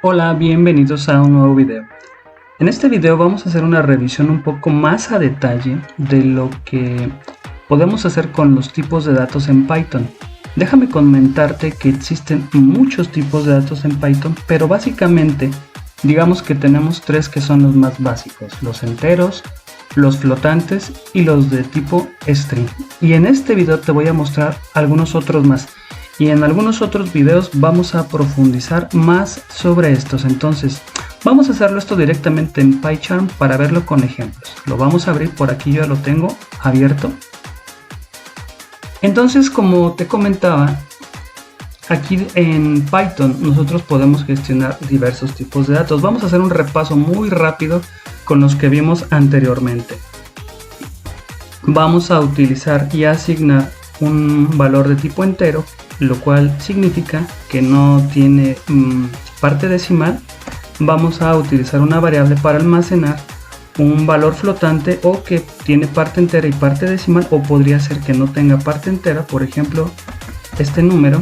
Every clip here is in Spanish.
Hola, bienvenidos a un nuevo video. En este video vamos a hacer una revisión un poco más a detalle de lo que podemos hacer con los tipos de datos en Python. Déjame comentarte que existen muchos tipos de datos en Python, pero básicamente digamos que tenemos tres que son los más básicos: los enteros, los flotantes y los de tipo string. Y en este video te voy a mostrar algunos otros más. Y en algunos otros videos vamos a profundizar más sobre estos. Entonces vamos a hacerlo esto directamente en PyCharm para verlo con ejemplos. Lo vamos a abrir por aquí, yo ya lo tengo abierto. Entonces, como te comentaba, aquí en Python nosotros podemos gestionar diversos tipos de datos. Vamos a hacer un repaso muy rápido con los que vimos anteriormente. Vamos a utilizar y asignar un valor de tipo entero, lo cual significa que no tiene parte decimal. Vamos a utilizar una variable para almacenar un valor flotante o que tiene parte entera y parte decimal, o podría ser que no tenga parte entera, por ejemplo este número.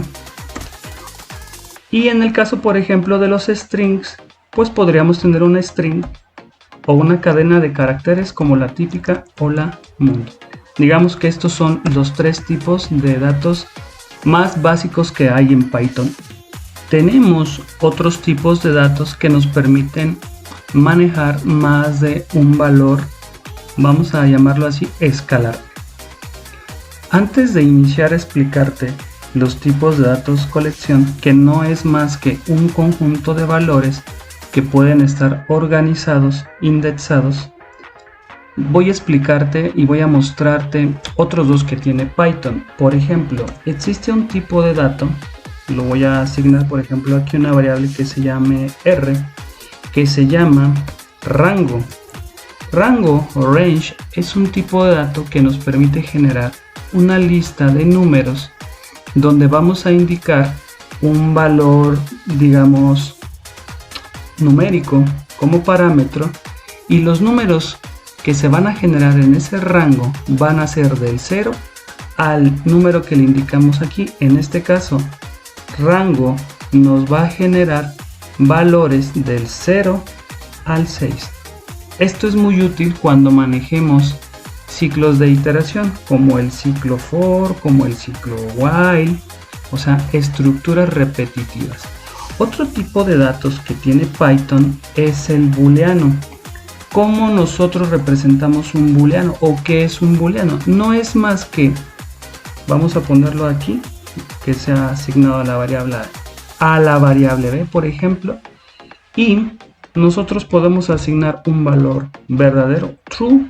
Y en el caso, por ejemplo, de los strings, pues podríamos tener una string o una cadena de caracteres como la típica hola mundo. Digamos que estos son los tres tipos de datos más básicos que hay en Python. Tenemos otros tipos de datos que nos permiten manejar más de un valor, vamos a llamarlo así, escalar. Antes de iniciar a explicarte los tipos de datos colección, que no es más que un conjunto de valores que pueden estar organizados, indexados, voy a explicarte y voy a mostrarte otros dos que tiene Python. Por ejemplo, existe un tipo de dato, lo voy a asignar por ejemplo aquí una variable que se llame R, que se llama rango. Rango o range es un tipo de dato que nos permite generar una lista de números donde vamos a indicar un valor, digamos, numérico como parámetro, y los números que se van a generar en ese rango van a ser del 0 al número que le indicamos aquí. En este caso, rango nos va a generar valores del 0 al 6. Esto es muy útil cuando manejemos ciclos de iteración, como el ciclo for, como el ciclo while, o sea, estructuras repetitivas. Otro tipo de datos que tiene Python es el booleano. ¿Cómo nosotros representamos un booleano o qué es un booleano? No es más que, vamos a ponerlo aquí, que sea asignado a la variable b, por ejemplo, y nosotros podemos asignar un valor verdadero, true,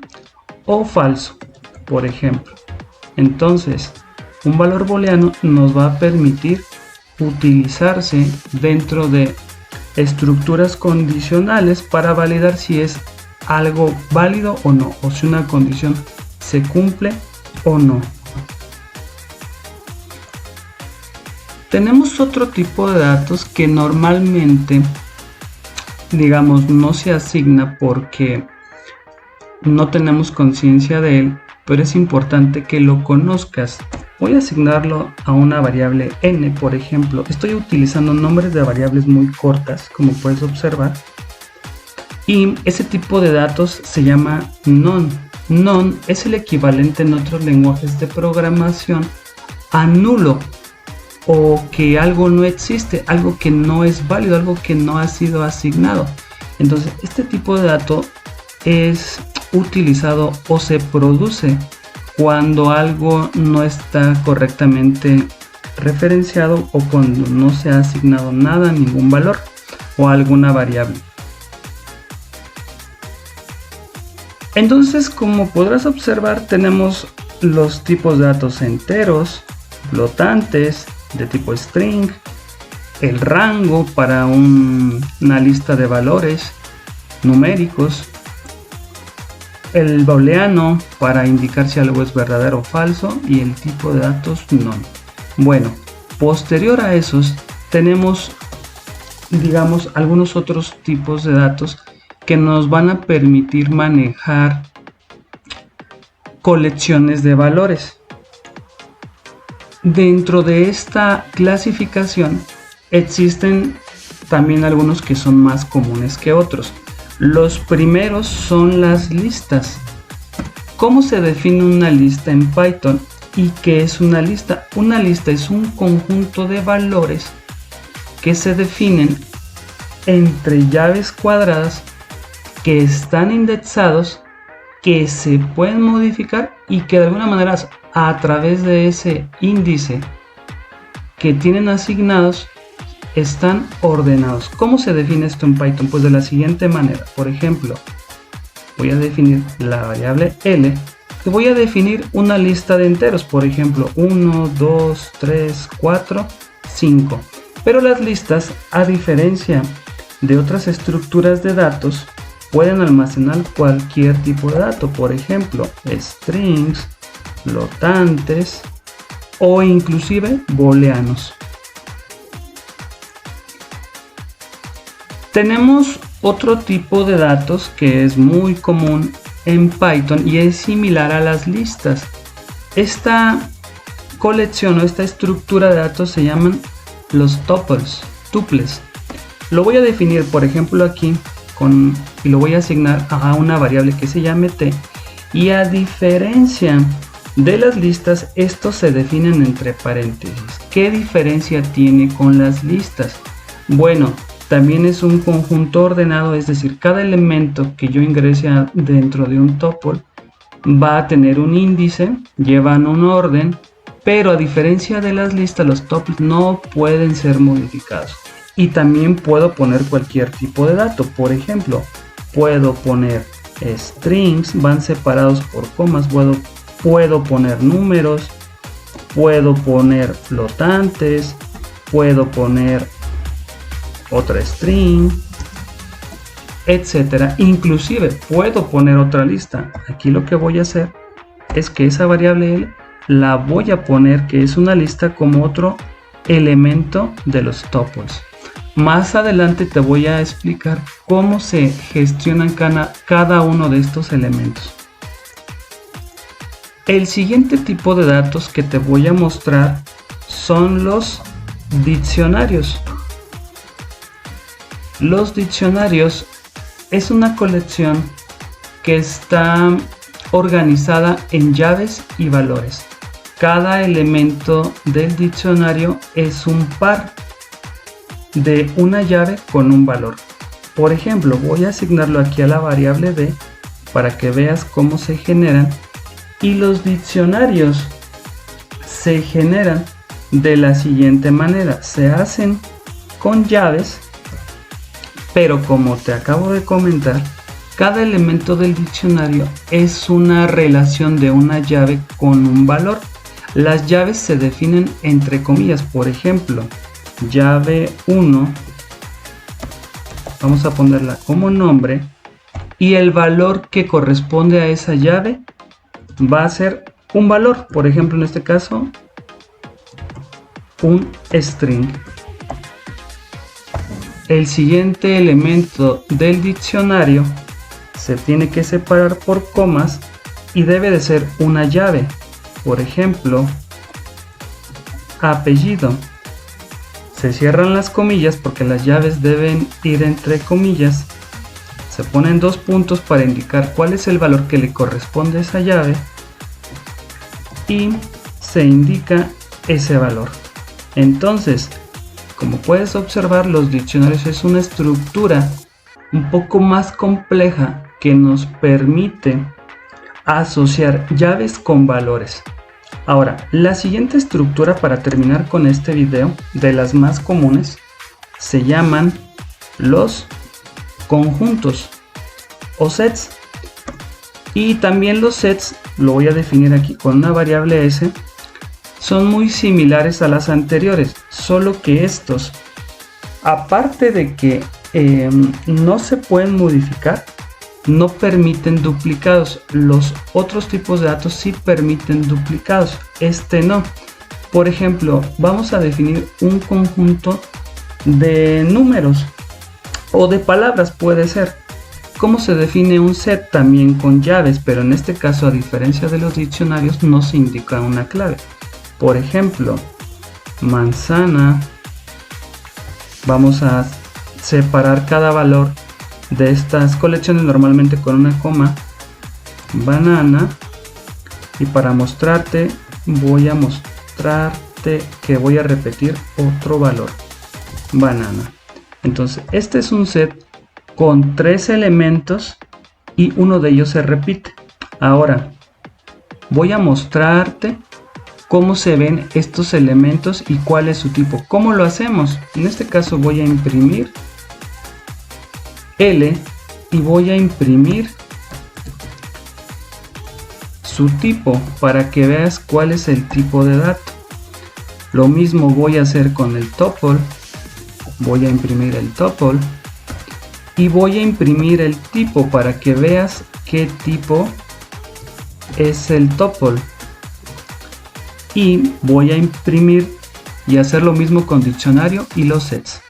o falso, por ejemplo. Entonces, un valor booleano nos va a permitir utilizarse dentro de estructuras condicionales para validar si es algo válido o no, o si una condición se cumple o no. Tenemos otro tipo de datos que normalmente, digamos, no se asigna porque no tenemos conciencia de él, pero es importante que lo conozcas. Voy a asignarlo a una variable n, por ejemplo. Estoy utilizando nombres de variables muy cortas, como puedes observar. Y ese tipo de datos se llama none. None es el equivalente en otros lenguajes de programación a nulo, o que algo no existe, algo que no es válido, algo que no ha sido asignado. Entonces, este tipo de dato es utilizado o se produce cuando algo no está correctamente referenciado o cuando no se ha asignado nada, ningún valor o alguna variable. Entonces, como podrás observar, tenemos los tipos de datos enteros, flotantes, de tipo string, el rango para una lista de valores numéricos, el booleano para indicar si algo es verdadero o falso, y el tipo de datos none. Bueno, posterior a esos tenemos, digamos, algunos otros tipos de datos que nos van a permitir manejar colecciones de valores. Dentro de esta clasificación existen también algunos que son más comunes que otros. Los primeros son las listas. ¿Cómo se define una lista en Python? ¿Y qué es una lista? Una lista es un conjunto de valores que se definen entre llaves cuadradas que están indexados, que se pueden modificar y que de alguna manera a través de ese índice que tienen asignados están ordenados. ¿Cómo se define esto en Python? Pues de la siguiente manera. Por ejemplo, voy a definir la variable L y voy a definir una lista de enteros. Por ejemplo, 1, 2, 3, 4, 5. Pero las listas, a diferencia de otras estructuras de datos, pueden almacenar cualquier tipo de dato. Por ejemplo, strings, flotantes o inclusive booleanos. Tenemos otro tipo de datos que es muy común en Python y es similar a las listas. Esta colección o esta estructura de datos se llaman los tuples. Lo voy a definir, por ejemplo, aquí y lo voy a asignar a una variable que se llame t. Y a diferencia de las listas, estos se definen entre paréntesis. ¿Qué diferencia tiene con las listas? Bueno, también es un conjunto ordenado, es decir, cada elemento que yo ingrese dentro de un tuple va a tener un índice, llevan un orden, pero a diferencia de las listas, los tuples no pueden ser modificados. Y también puedo poner cualquier tipo de dato. Por ejemplo, puedo poner strings, van separados por comas, puedo poner números, puedo poner flotantes, puedo poner otra string, etcétera. Inclusive puedo poner otra lista. Aquí lo que voy a hacer es que esa variable L la voy a poner, que es una lista, como otro elemento de los tuples. Más adelante te voy a explicar cómo se gestionan cada uno de estos elementos. El siguiente tipo de datos que te voy a mostrar son los diccionarios. Los diccionarios es una colección que está organizada en llaves y valores. Cada elemento del diccionario es un par de una llave con un valor. Por ejemplo, voy a asignarlo aquí a la variable d para que veas cómo se generan. Y los diccionarios se generan de la siguiente manera. Se hacen con llaves, pero como te acabo de comentar, cada elemento del diccionario es una relación de una llave con un valor. Las llaves se definen entre comillas. Por ejemplo, llave 1, vamos a ponerla como nombre, y el valor que corresponde a esa llave va a ser un valor. Por ejemplo, en este caso, un string. El siguiente elemento del diccionario se tiene que separar por comas y debe de ser una llave. Por ejemplo, apellido. Se cierran las comillas porque las llaves deben ir entre comillas. Se ponen dos puntos para indicar cuál es el valor que le corresponde a esa llave y se indica ese valor. Entonces, como puedes observar, los diccionarios es una estructura un poco más compleja que nos permite asociar llaves con valores. Ahora, la siguiente estructura, para terminar con este video, de las más comunes, se llaman los conjuntos o sets. Y también los sets, lo voy a definir aquí con una variable s, son muy similares a las anteriores, solo que estos, aparte de que no se pueden modificar, no permiten duplicados. Los otros tipos de datos sí permiten duplicados, este no. Por ejemplo, vamos a definir un conjunto de números o de palabras, puede ser. ¿Cómo se define un set? También con llaves, pero en este caso, a diferencia de los diccionarios, no se indica una clave. Por ejemplo, manzana, vamos a separar cada valor de estas colecciones normalmente con una coma, banana, y para mostrarte voy a mostrarte que voy a repetir otro valor, banana. Entonces este es un set con 3 elementos y uno de ellos se repite. Ahora voy a mostrarte cómo se ven estos elementos y cuál es su tipo. ¿Cómo lo hacemos? En este caso voy a imprimir L y voy a imprimir su tipo para que veas cuál es el tipo de dato. Lo mismo voy a hacer con el tuple. Voy a imprimir el tuple y voy a imprimir el tipo para que veas qué tipo es el tuple. Y voy a imprimir y hacer lo mismo con diccionario y los sets.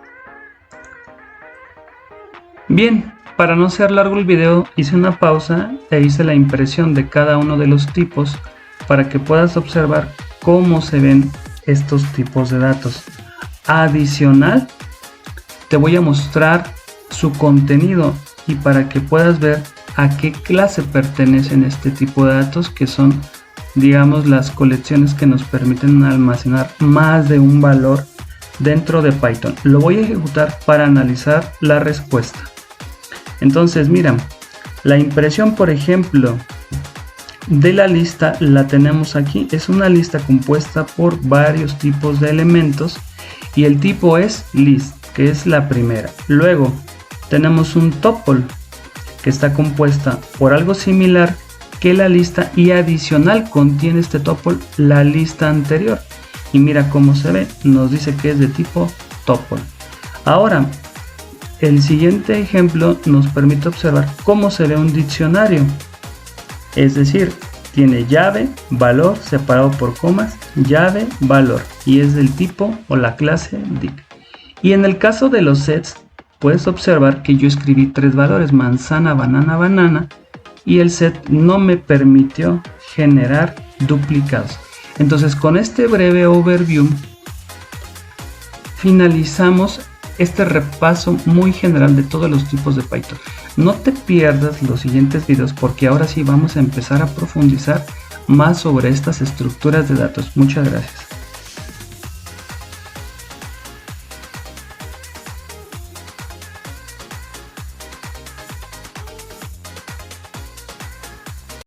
Bien, para no hacer largo el video, hice una pausa e hice la impresión de cada uno de los tipos para que puedas observar cómo se ven estos tipos de datos. Adicional, te voy a mostrar su contenido y para que puedas ver a qué clase pertenecen este tipo de datos, que son, digamos, las colecciones que nos permiten almacenar más de un valor dentro de Python. Lo voy a ejecutar para analizar la respuesta. Entonces, mira, la impresión, por ejemplo, de la lista la tenemos aquí. Es una lista compuesta por varios tipos de elementos y el tipo es list, que es la primera. Luego tenemos un tuple que está compuesta por algo similar que la lista y adicional contiene este tuple la lista anterior. Y mira cómo se ve, nos dice que es de tipo tuple. Ahora, el siguiente ejemplo nos permite observar cómo se ve un diccionario. Es decir, tiene llave, valor, separado por comas, llave, valor, y es del tipo o la clase dict. Y en el caso de los sets, puedes observar que yo escribí 3 valores, manzana, banana, banana, y el set no me permitió generar duplicados. Entonces, con este breve overview finalizamos este repaso muy general de todos los tipos de Python. No te pierdas los siguientes videos porque ahora sí vamos a empezar a profundizar más sobre estas estructuras de datos. Muchas gracias.